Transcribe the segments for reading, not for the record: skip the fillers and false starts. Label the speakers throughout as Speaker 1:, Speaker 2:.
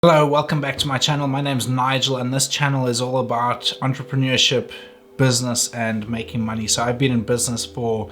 Speaker 1: Hello, welcome back to my channel. My name's Nigel and this channel is all about entrepreneurship, business and making money. So I've been in business for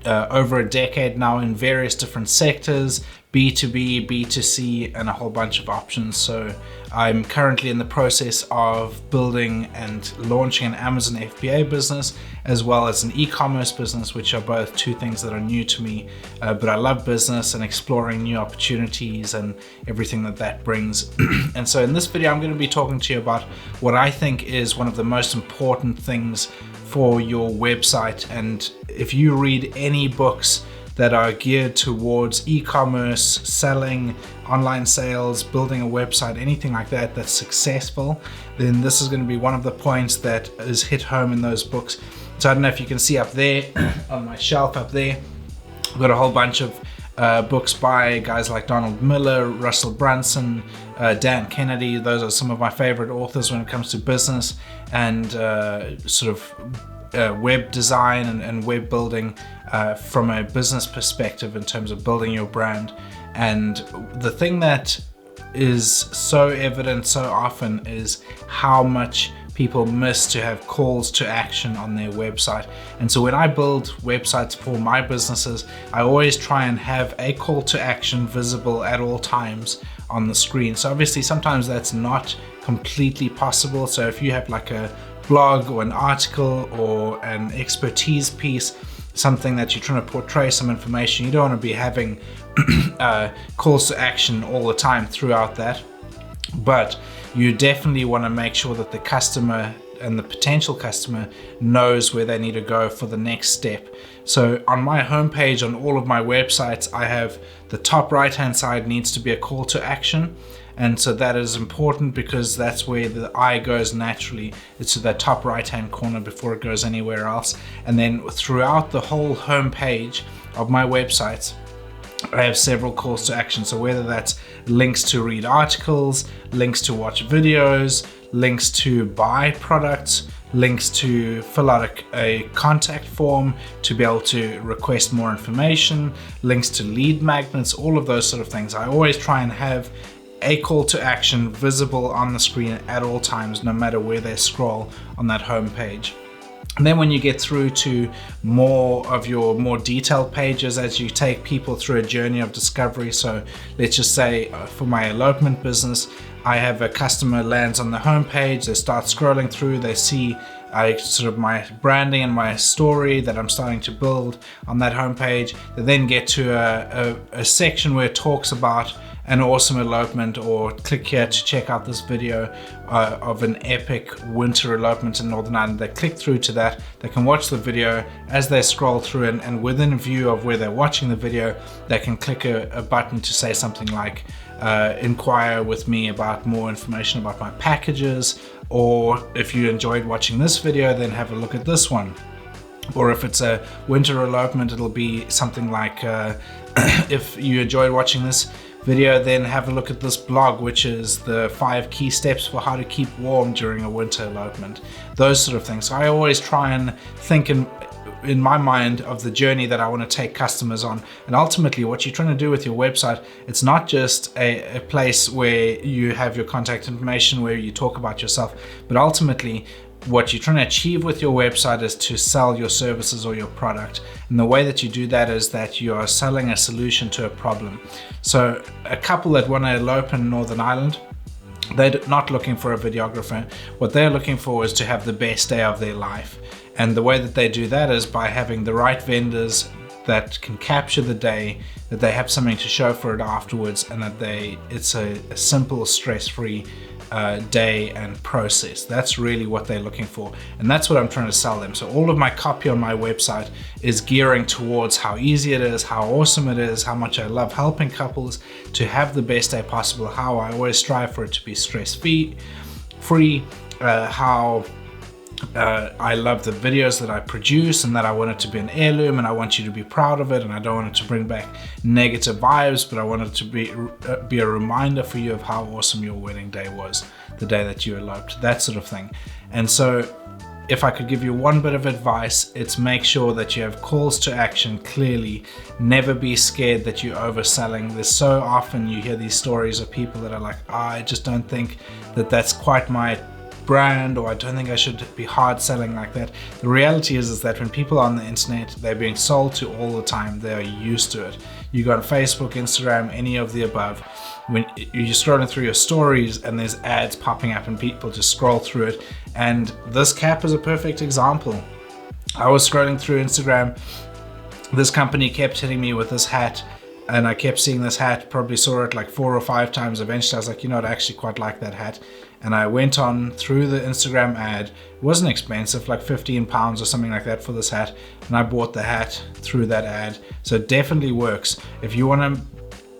Speaker 1: over a decade now in various different sectors, B2B, B2C and a whole bunch of options. So I'm currently in the process of building and launching an Amazon FBA business as well as an e-commerce business, which are both two things that are new to me, but I love business and exploring new opportunities and everything that brings. And so in this video I'm going to be talking to you about what I think is one of the most important things for your website. And if you read any books that are geared towards e-commerce, selling, online sales, building a website, anything like that that's successful, then this is going to be one of the points that is hit home in those books. So I don't know if you can see up there on my shelf up there, I've got a whole bunch of books by guys like Donald Miller, Russell Brunson, Dan Kennedy. Those are some of my favorite authors when it comes to business and web design and web building from a business perspective in terms of building your brand. And the thing that is so evident so often is how much people miss to have calls to action on their website. And so when I build websites for my businesses, I always try and have a call to action visible at all times on the screen. So obviously sometimes that's not completely possible. So if you have like a blog or an article or an expertise piece, something that you're trying to portray some information, you don't want to be having calls to action all the time throughout that. But you definitely want to make sure that the customer and the potential customer knows where they need to go for the next step. So on my homepage on all of my websites, I have the top right hand side needs to be a call to action. And so that is important because that's where the eye goes naturally. It's to that top right hand corner before it goes anywhere else. And then throughout the whole homepage of my websites, I have several calls to action. So whether that's links to read articles, links to watch videos, links to buy products, links to fill out a contact form to be able to request more information, links to lead magnets, all of those sort of things. I always try and have a call to action visible on the screen at all times, no matter where they scroll on that home page. And then when you get through to more of your more detailed pages, as you take people through a journey of discovery. So let's just say for my elopement business, I have a customer lands on the homepage, they start scrolling through, they see my branding and my story that I'm starting to build on that homepage. They then get to a section where it talks about an awesome elopement, or click here to check out this video of an epic winter elopement in Northern Ireland. They click through to that, they can watch the video as they scroll through, and within view of where they're watching the video, they can click a button to say something like inquire with me about more information about my packages, or if you enjoyed watching this video, then have a look at this one. Or if it's a winter elopement, it'll be something like if you enjoyed watching this video, then have a look at this blog, which is the 5 key steps for how to keep warm during a winter elopement. Those sort of things. So I always try and think in my mind of the journey that I want to take customers on. And ultimately what you're trying to do with your website, it's not just a place where you have your contact information, where you talk about yourself, but ultimately what you're trying to achieve with your website is to sell your services or your product. And the way that you do that is that you are selling a solution to a problem. So a couple that want to elope in Northern Ireland, they're not looking for a videographer. What they're looking for is to have the best day of their life. And the way that they do that is by having the right vendors that can capture the day, that they have something to show for it afterwards, and that it's a simple, stress-free day and process. That's really what they're looking for, and that's what I'm trying to sell them. So all of my copy on my website is gearing towards how easy it is, how awesome it is, how much I love helping couples to have the best day possible, how I always strive for it to be stress-free, how I love the videos that I produce and that I want it to be an heirloom and I want you to be proud of it, and I don't want it to bring back negative vibes, but I want it to be a reminder for you of how awesome your wedding day was, the day that you eloped, that sort of thing. And so if I could give you one bit of advice, it's make sure that you have calls to action clearly. Never be scared that you're overselling. There's so often you hear these stories of people that are like, I just don't think that that's quite my brand, or I don't think I should be hard selling like that. The reality is that when people are on the internet, they're being sold to all the time. They are used to it. You go on Facebook, Instagram, any of the above. When you're scrolling through your stories and there's ads popping up and people just scroll through it. And this cap is a perfect example. I was scrolling through Instagram. This company kept hitting me with this hat, and I kept seeing this hat, probably saw it like 4 or 5 times. Eventually I was like, you know what, I actually quite like that hat. And I went on through the Instagram ad. It wasn't expensive, like £15 or something like that for this hat. And I bought the hat through that ad. So it definitely works. If you want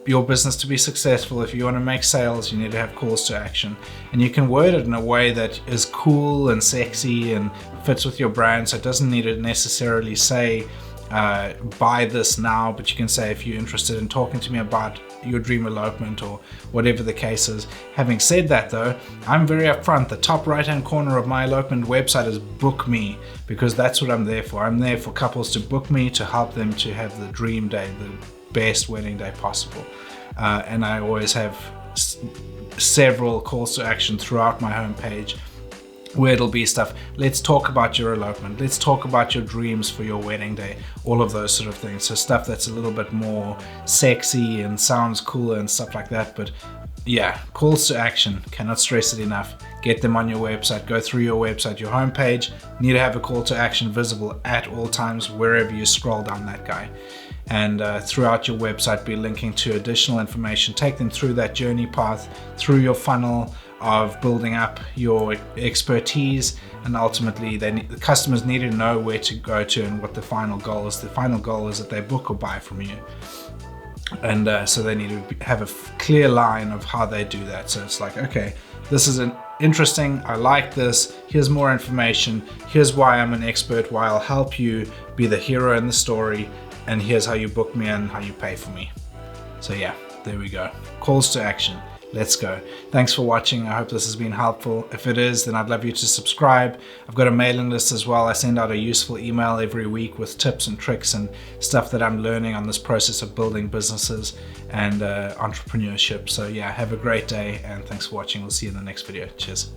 Speaker 1: your business to be successful, if you want to make sales, you need to have calls to action. And you can word it in a way that is cool and sexy and fits with your brand. So it doesn't need to necessarily say, buy this now, but you can say, if you're interested in talking to me about your dream elopement or whatever the case is. Having said that though, I'm very upfront. The top right hand corner of my elopement website is book me, because that's what I'm there for. I'm there for couples to book me, to help them to have the dream day, the best wedding day possible. And I always have several calls to action throughout my homepage, where it'll be stuff, let's talk about your elopement, let's talk about your dreams for your wedding day, all of those sort of things. So stuff that's a little bit more sexy and sounds cooler and stuff like that. But yeah, calls to action, cannot stress it enough. Get them on your website, go through your website, your homepage, need to have a call to action visible at all times wherever you scroll down that guy. And throughout your website, be linking to additional information. Take them through that journey path, through your funnel of building up your expertise, and ultimately the customers need to know where to go to and what the final goal is. The final goal is that they book or buy from you. And so they need to have a clear line of how they do that. So it's like, okay, this is interesting, I like this, here's more information, here's why I'm an expert, why I'll help you be the hero in the story, and here's how you book me and how you pay for me. So yeah, there we go. Calls to action. Let's go. Thanks for watching. I hope this has been helpful. If it is, then I'd love you to subscribe. I've got a mailing list as well. I send out a useful email every week with tips and tricks and stuff that I'm learning on this process of building businesses and entrepreneurship. So yeah, have a great day and thanks for watching. We'll see you in the next video. Cheers.